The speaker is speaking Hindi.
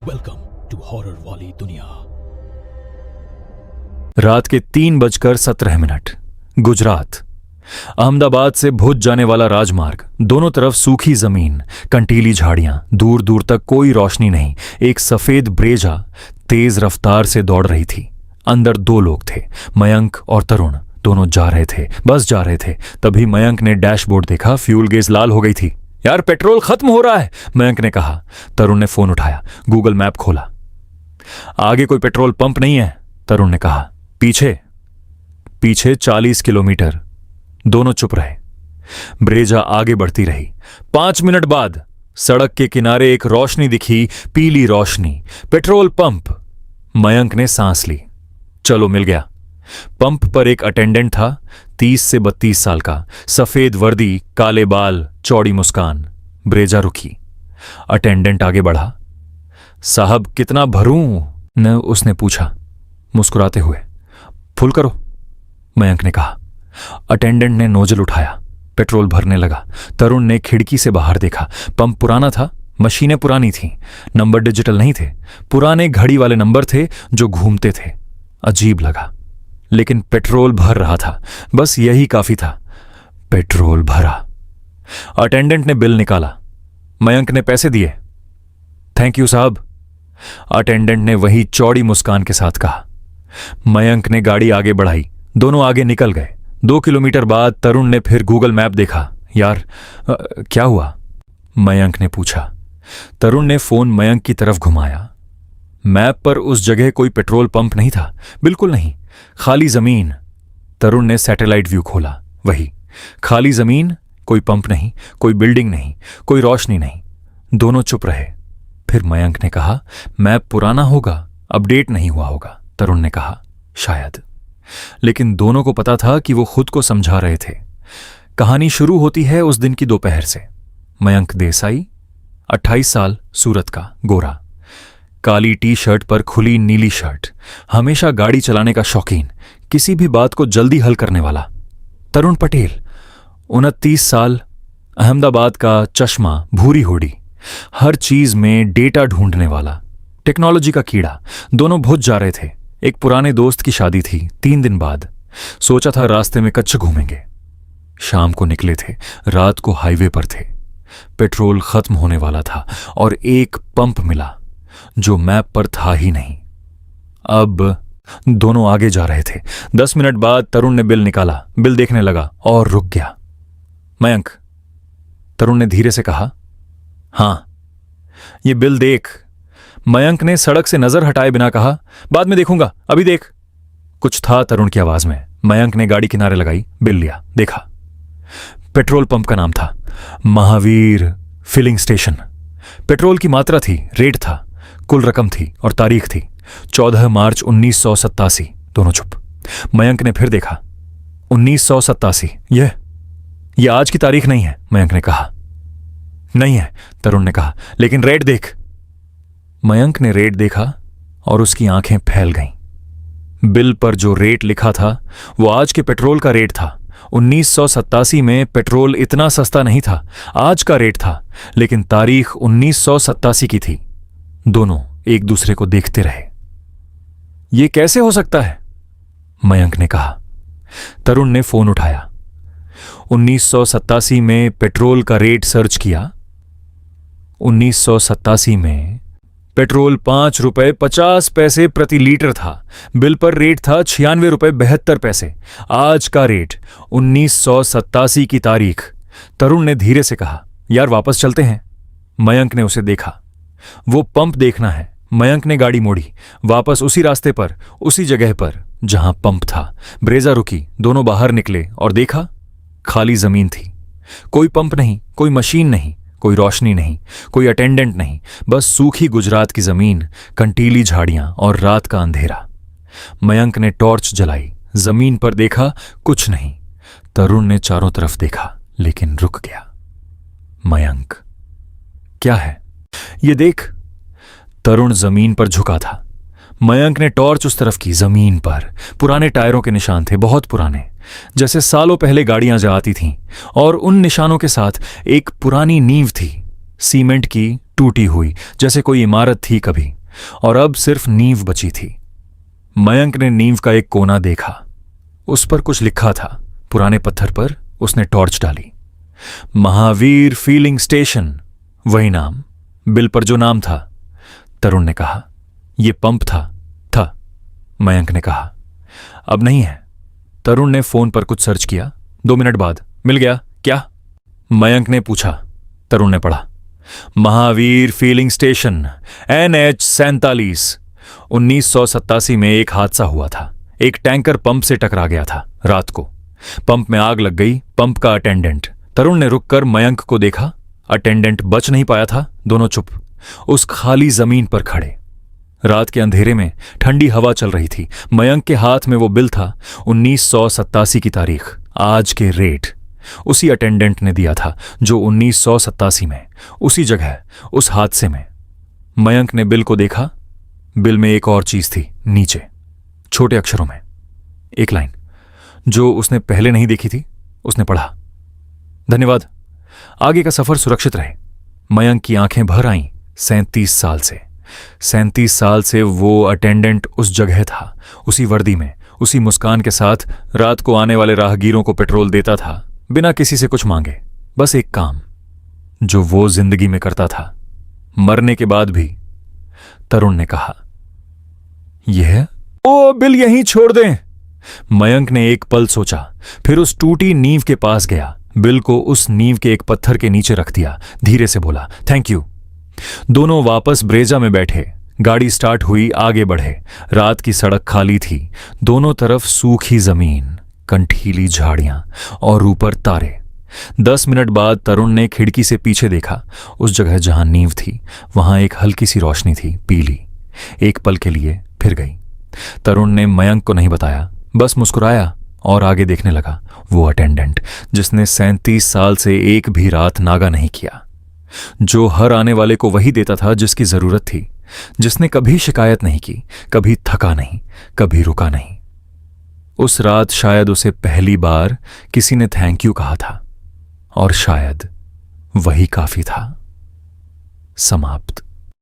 वेलकम टू हॉरर वाली दुनिया। रात के 3:17 गुजरात। अहमदाबाद से भुज जाने वाला राजमार्ग, दोनों तरफ सूखी जमीन, कंटीली झाड़ियां, दूर दूर तक कोई रोशनी नहीं। एक सफेद ब्रेजा तेज रफ्तार से दौड़ रही थी। अंदर दो लोग थे, मयंक और तरुण। दोनों जा रहे थे, बस जा रहे थे। तभी मयंक ने डैशबोर्ड देखा, फ्यूल गेज लाल हो गई थी। यार, पेट्रोल खत्म हो रहा है, मयंक ने कहा। तरुण ने फोन उठाया, गूगल मैप खोला। आगे कोई पेट्रोल पंप नहीं है, तरुण ने कहा। पीछे 40 किलोमीटर। दोनों चुप रहे। ब्रेजा आगे बढ़ती रही। 5 मिनट बाद सड़क के किनारे एक रोशनी दिखी, पीली रोशनी, पेट्रोल पंप। मयंक ने सांस ली। चलो, मिल गया। पंप पर एक अटेंडेंट था, 30 से 32 साल का, सफेद वर्दी, काले बाल, चौड़ी मुस्कान। ब्रेजा रुकी। अटेंडेंट आगे बढ़ा। साहब, कितना भरूं? न उसने पूछा मुस्कुराते हुए। फुल करो, मयंक ने कहा। अटेंडेंट ने नोजल उठाया, पेट्रोल भरने लगा। तरुण ने खिड़की से बाहर देखा। पंप पुराना था, मशीनें पुरानी थीं, नंबर डिजिटल नहीं थे, पुराने घड़ी वाले नंबर थे जो घूमते थे। अजीब लगा, लेकिन पेट्रोल भर रहा था, बस यही काफी था। पेट्रोल भरा। अटेंडेंट ने बिल निकाला। मयंक ने पैसे दिए। थैंक यू साहब, अटेंडेंट ने वही चौड़ी मुस्कान के साथ कहा। मयंक ने गाड़ी आगे बढ़ाई। दोनों आगे निकल गए। 2 किलोमीटर बाद तरुण ने फिर गूगल मैप देखा। यार, क्या हुआ? मयंक ने पूछा। तरुण ने फोन मयंक की तरफ घुमाया। मैप पर उस जगह कोई पेट्रोल पंप नहीं था, बिल्कुल नहीं, खाली जमीन। तरुण ने सैटेलाइट व्यू खोला। वही खाली जमीन, कोई पंप नहीं, कोई बिल्डिंग नहीं, कोई रोशनी नहीं। दोनों चुप रहे। फिर मयंक ने कहा, मैप पुराना होगा, अपडेट नहीं हुआ होगा। तरुण ने कहा, शायद। लेकिन दोनों को पता था कि वो खुद को समझा रहे थे। कहानी शुरू होती है उस दिन की दोपहर से। मयंक देसाई, 28 साल, सूरत का, गोरा, काली टी शर्ट पर खुली नीली शर्ट, हमेशा गाड़ी चलाने का शौकीन, किसी भी बात को जल्दी हल करने वाला। तरुण पटेल, 29 साल, अहमदाबाद का, चश्मा, भूरी होड़ी, हर चीज में डेटा ढूंढने वाला, टेक्नोलॉजी का कीड़ा। दोनों भुज जा रहे थे। एक पुराने दोस्त की शादी थी 3 दिन बाद। सोचा था रास्ते में कच्छ घूमेंगे। शाम को निकले थे, रात को हाईवे पर थे। पेट्रोल खत्म होने वाला था और एक पंप मिला जो मैप पर था ही नहीं। अब दोनों आगे जा रहे थे। 10 मिनट बाद तरुण ने बिल निकाला। बिल देखने लगा और रुक गया। मयंक, तरुण ने धीरे से कहा। हां, ये बिल देख। मयंक ने सड़क से नजर हटाए बिना कहा, बाद में देखूंगा, अभी देख। कुछ था तरुण की आवाज में। मयंक ने गाड़ी किनारे लगाई, बिल लिया, देखा। पेट्रोल पंप का नाम था महावीर फिलिंग स्टेशन। पेट्रोल की मात्रा थी, रेट था, कुल रकम थी और तारीख थी 14 मार्च 1987। दोनों चुप। मयंक ने फिर देखा, 1987। यह आज की तारीख नहीं है, मयंक ने कहा। नहीं है, तरुण ने कहा, लेकिन रेट देख। मयंक ने रेट देखा और उसकी आंखें फैल गईं। बिल पर जो रेट लिखा था वो आज के पेट्रोल का रेट था। 1987 में पेट्रोल इतना सस्ता नहीं था, आज का रेट था, लेकिन तारीख 1987 की थी। दोनों एक दूसरे को देखते रहे। यह कैसे हो सकता है? मयंक ने कहा। तरुण ने फोन उठाया। 1987 में पेट्रोल का रेट सर्च किया। 1987 में पेट्रोल 5 रुपए 50 पैसे प्रति लीटर था। बिल पर रेट था 96 रुपए 72 पैसे। आज का रेट 1987 की तारीख। तरुण ने धीरे से कहा, यार वापस चलते हैं। मयंक ने उसे देखा। वो पंप देखना है। मयंक ने गाड़ी मोड़ी, वापस उसी रास्ते पर, उसी जगह पर जहां पंप था। ब्रेजा रुकी। दोनों बाहर निकले और देखा, खाली जमीन थी। कोई पंप नहीं, कोई मशीन नहीं, कोई रोशनी नहीं, कोई अटेंडेंट नहीं, बस सूखी गुजरात की जमीन, कंटीली झाड़ियां और रात का अंधेरा। मयंक ने टॉर्च जलाई। जमीन पर देखा, कुछ नहीं। तरुण ने चारों तरफ देखा, लेकिन रुक गया। मयंक, क्या है ये? देख। तरुण जमीन पर झुका था। मयंक ने टॉर्च उस तरफ की। जमीन पर पुराने टायरों के निशान थे, बहुत पुराने, जैसे सालों पहले गाड़ियां जा आती थीं। और उन निशानों के साथ एक पुरानी नींव थी, सीमेंट की, टूटी हुई, जैसे कोई इमारत थी कभी, और अब सिर्फ नींव बची थी। मयंक ने नींव का एक कोना देखा। उस पर कुछ लिखा था। पुराने पत्थर पर उसने टॉर्च डाली। महावीर फीलिंग स्टेशन, वही नाम, बिल पर जो नाम था। तरुण ने कहा, यह पंप था। मयंक ने कहा, अब नहीं है। तरुण ने फोन पर कुछ सर्च किया। 2 मिनट बाद, मिल गया क्या? मयंक ने पूछा। तरुण ने पढ़ा, महावीर फीलिंग स्टेशन, NH 47। 1987 में एक हादसा हुआ था। एक टैंकर पंप से टकरा गया था रात को। पंप में आग लग गई। पंप का अटेंडेंट। तरुण ने रुककर मयंक को देखा। अटेंडेंट बच नहीं पाया था। दोनों चुप, उस खाली जमीन पर खड़े। रात के अंधेरे में ठंडी हवा चल रही थी। मयंक के हाथ में वो बिल था, 1987 की तारीख, आज के रेट। उसी अटेंडेंट ने दिया था जो 1987 में, उसी जगह, उस हादसे में। मयंक ने बिल को देखा। बिल में एक और चीज थी, नीचे छोटे अक्षरों में एक लाइन जो उसने पहले नहीं देखी थी। उसने पढ़ा, धन्यवाद, आगे का सफर सुरक्षित रहे। मयंक की आंखें भर आईं। 37 साल से वो अटेंडेंट उस जगह था, उसी वर्दी में, उसी मुस्कान के साथ रात को आने वाले राहगीरों को पेट्रोल देता था, बिना किसी से कुछ मांगे। बस एक काम जो वो जिंदगी में करता था, मरने के बाद भी। तरुण ने कहा, यह ओ बिल यहीं छोड़ दें। मयंक ने एक पल सोचा, फिर उस टूटी नींव के पास गया। बिल को उस नींव के एक पत्थर के नीचे रख दिया। धीरे से बोला, थैंक यू। दोनों वापस ब्रेजा में बैठे। गाड़ी स्टार्ट हुई, आगे बढ़े। रात की सड़क खाली थी। दोनों तरफ सूखी जमीन, कंठीली झाड़ियां और ऊपर तारे। 10 मिनट बाद तरुण ने खिड़की से पीछे देखा। उस जगह जहां नींव थी, वहां एक हल्की सी रोशनी थी, पीली। एक पल के लिए फिर गई। तरुण ने मयंक को नहीं बताया, बस मुस्कुराया और आगे देखने लगा। वो अटेंडेंट जिसने 37 साल से एक भी रात नागा नहीं किया, जो हर आने वाले को वही देता था जिसकी जरूरत थी, जिसने कभी शिकायत नहीं की, कभी थका नहीं, कभी रुका नहीं। उस रात शायद उसे पहली बार किसी ने थैंक यू कहा था, और शायद वही काफी था। समाप्त।